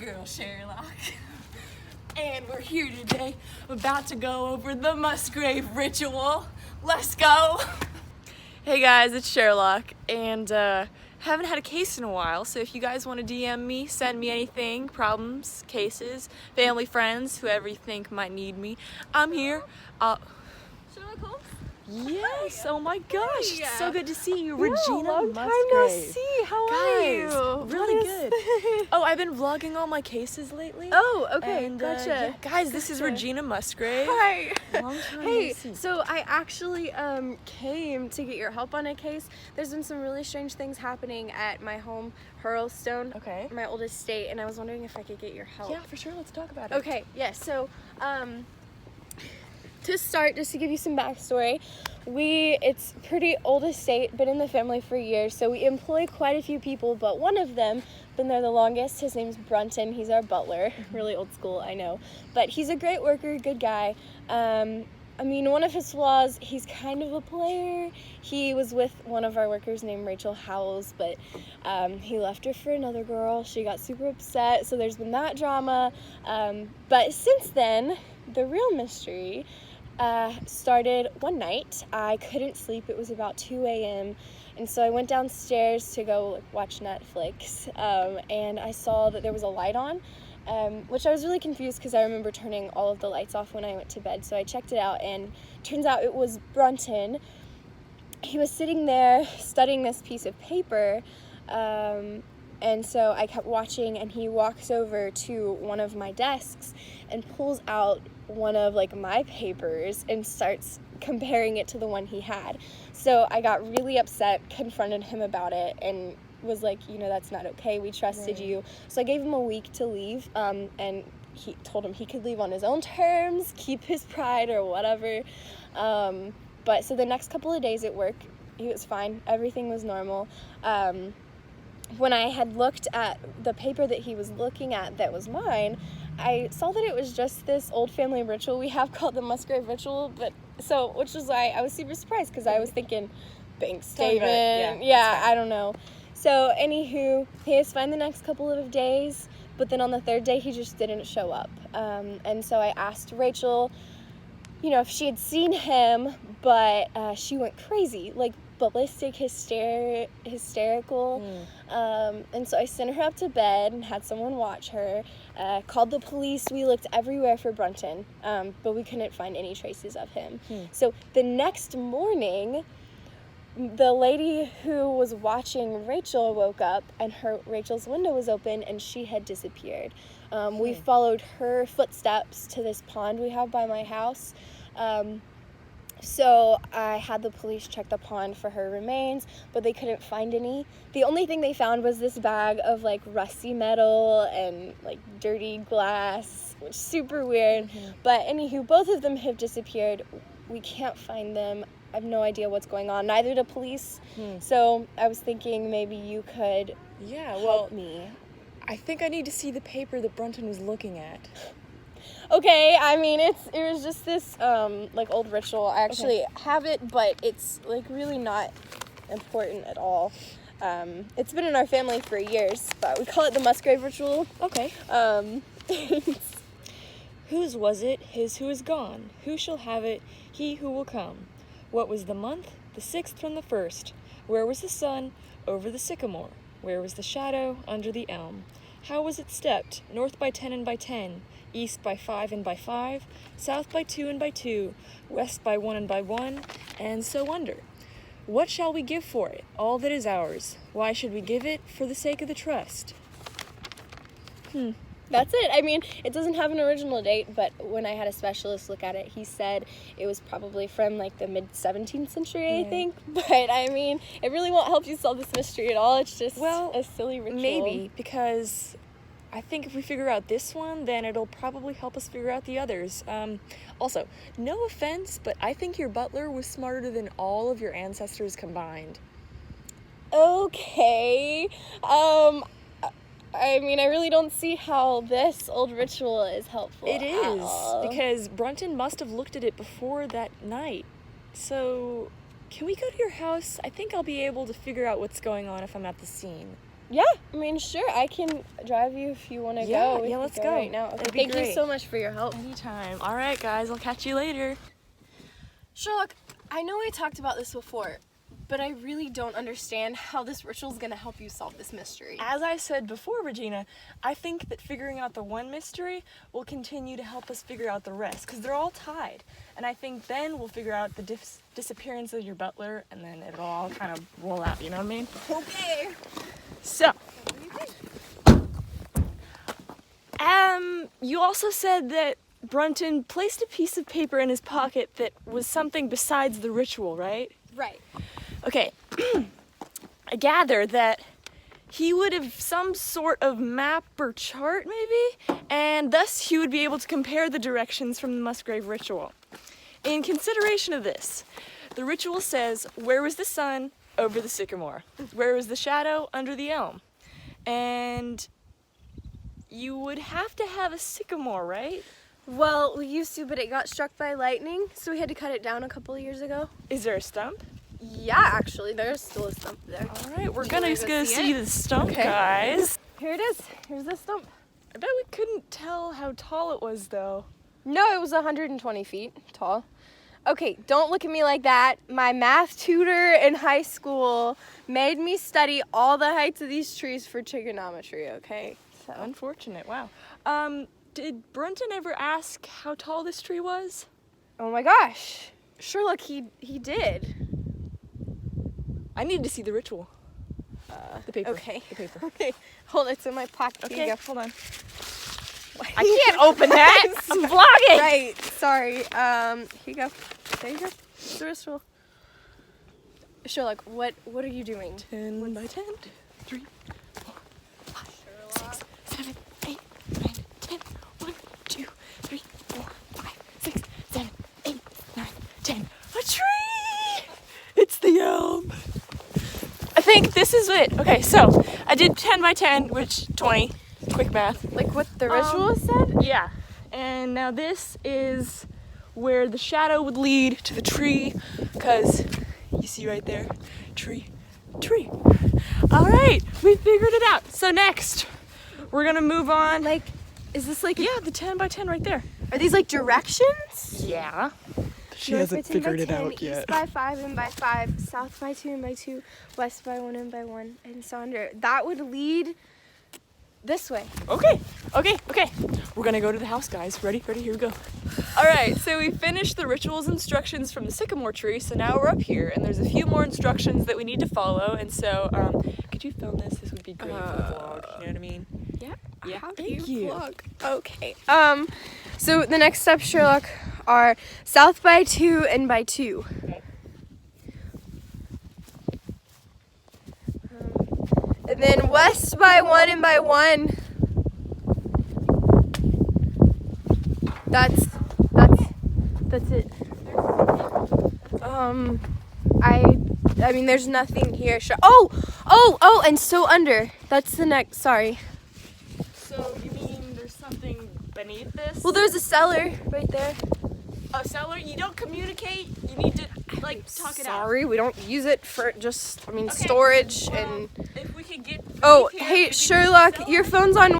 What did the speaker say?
girl, Sherlock. And we're here today, about to go over the Musgrave ritual. Let's go! Hey guys, it's Sherlock, and haven't had a case in a while, so if you guys want to DM me, send me anything, problems, cases, family, friends, whoever you think might need me, I'm here. Sherlock Holmes? Yes, Hi. oh my gosh, Hey. it's so good to see you, Yeah, Regina long time Musgrave. no see. How are you? Really good. Oh, I've been vlogging all my cases lately. Oh, okay, And, gotcha. yeah, guys, this is Gotcha. Regina Musgrave. Hi. Long time Hey, no see. so I actually came to get your help on a case. There's been some really strange things happening at my home, Hurlstone, Okay. my old estate, and I was wondering if I could get your help. Yeah, for sure. Let's talk about it. Okay, yes. So, to start, just to give you some backstory, it's pretty old estate, been in the family for years, so we employ quite a few people, but one of them, been there the longest, his name's Brunton, he's our butler, really old school, I know, but he's a great worker, good guy. I mean, one of his flaws, he's kind of a player. He was with one of our workers named Rachel Howells, but he left her for another girl. She got super upset, so there's been that drama. But since then, the real mystery started one night. I couldn't sleep. It was about 2 a.m., and so I went downstairs to go watch Netflix, and I saw that there was a light on. Which I was really confused because I remember turning all of the lights off when I went to bed. So I checked it out, and turns out it was Brunton. He was sitting there studying this piece of paper, and so I kept watching, and he walks over to one of my desks and pulls out one of my papers and starts comparing it to the one he had. So I got really upset, confronted him about it, and was like, that's not okay, we trusted you. So I gave him a week to leave, and he told him he could leave on his own terms, keep his pride or whatever. But so the next couple of days at work, he was fine, everything was normal. When I had looked at the paper that he was looking at that was mine, I saw that it was just this old family ritual we have called the Musgrave ritual, which is why I was super surprised, because I was thinking bank statement, I don't know. So, anywho, he was fine the next couple of days, but then on the third day, he just didn't show up. And so I asked Rachel, if she had seen him, but she went crazy, ballistic, hysterical. And so I sent her up to bed and had someone watch her, called the police. We looked everywhere for Brunton, but we couldn't find any traces of him. So the next morning, the lady who was watching Rachel woke up, and Rachel's window was open, and she had disappeared. We followed her footsteps to this pond we have by my house. So I had the police check the pond for her remains, but they couldn't find any. The only thing they found was this bag of rusty metal and dirty glass, which is super weird. But anywho, both of them have disappeared. We can't find them. I have no idea what's going on. Neither do police. So I was thinking maybe you could help me. I think I need to see the paper that Brunton was looking at. Okay, I mean, it was just this old ritual. I actually have it, but it's really not important at all. It's been in our family for years, but we call it the Musgrave ritual. Okay. Whose was it? His who is gone. Who shall have it? He who will come. What was the month? The 6th from the 1st. Where was the sun? Over the sycamore. Where was the shadow? Under the elm. How was it stepped? North by 10 and by 10. East by 5 and by 5. South by 2 and by 2. West by 1 and by 1. And so under. What shall we give for it? All that is ours. Why should we give it? For the sake of the trust. That's it. I mean, it doesn't have an original date, but when I had a specialist look at it, he said it was probably from the mid-17th century, I think. But I mean, it really won't help you solve this mystery at all. It's just a silly ritual. Maybe, because I think if we figure out this one, then it'll probably help us figure out the others. Also, no offense, but I think your butler was smarter than all of your ancestors combined. Okay. I mean, I really don't see how this old ritual is helpful. It is, because Brunton must have looked at it before that night. So, can we go to your house? I think I'll be able to figure out what's going on if I'm at the scene. Yeah, I mean, sure, I can drive you if you want to Yeah, go. We yeah, can let's go go. right now. Okay, That'd be thank you great. so much for your help. Anytime. All right, guys, I'll catch you later. Sherlock, I know we talked about this before, but I really don't understand how this ritual is going to help you solve this mystery. As I said before, Regina, I think that figuring out the one mystery will continue to help us figure out the rest, because they're all tied. And I think then we'll figure out the disappearance of your butler, and then it'll all kind of roll out, you know what I mean? Okay. So, you also said that Brunton placed a piece of paper in his pocket that was something besides the ritual, right? Right. Okay, I gather that he would have some sort of map or chart, maybe, and thus he would be able to compare the directions from the Musgrave ritual. In consideration of this, the ritual says, where was the sun? Over the sycamore. Where was the shadow? Under the elm. And you would have to have a sycamore, right? Well, we used to, but it got struck by lightning, so we had to cut it down a couple of years ago. Is there a stump? Yeah, actually, there's still a stump there. All right, we're You gonna wanna go go see see the stump, Okay. guys. Here it is. Here's the stump. I bet we couldn't tell how tall it was, though. No, it was 120 feet tall. Okay, don't look at me like that. My math tutor in high school made me study all the heights of these trees for trigonometry, okay? So, Unfortunate, wow. Did Brunton ever ask how tall this tree was? oh my gosh. Sherlock, he did. I need to see the ritual. The paper. Okay. The paper. Okay, hold it. It's in my pocket. Here Okay, you go. hold on. I can't open that. I'm vlogging. Right, sorry. Here you go. There you go. It's the ritual. Sherlock, what are you doing? 10 by 10. 3, 4, 5, 6, 7, 8, 9, 10. 1, 2, 3, 4, 5, 6, 7, 8, 9, 10. A tree! It's the elm. I think this is it. Okay, so I did 10 by 10, which 20. Quick math. Like what the ritual said? Yeah. And now this is where the shadow would lead to the tree, because you see right there, tree. All right, we figured it out. So next, we're gonna move on. Like, is this like Yeah, the 10 by 10 right there. Are these like directions? Yeah. She North hasn't by 10 by figured it 10, out yet. East by 5 and by 5, south by 2 and by 2, west by 1 and by 1, and so under. That would lead this way. Okay. We're gonna go to the house, guys. Ready? Here we go. All right, so we finished the rituals instructions from the sycamore tree, so now we're up here, and there's a few more instructions that we need to follow, and so, could you film this? This would be great for the vlog, you know what I mean? Yeah, thank you. Vlog? Okay. So the next steps, Sherlock, are south by 2 and by 2. And then west by 1 and by 1. That's it. I mean, there's nothing here. Oh, and so under. That's the next. Sorry. So you mean there's something beneath this? Well, there's a cellar right there. A cellar? You don't communicate? You need to, like, talk it out. Sorry, we don't use it for just, Okay, storage well, and. if we could get. Oh, beneath here, hey, we could Sherlock, sell your it. phone's on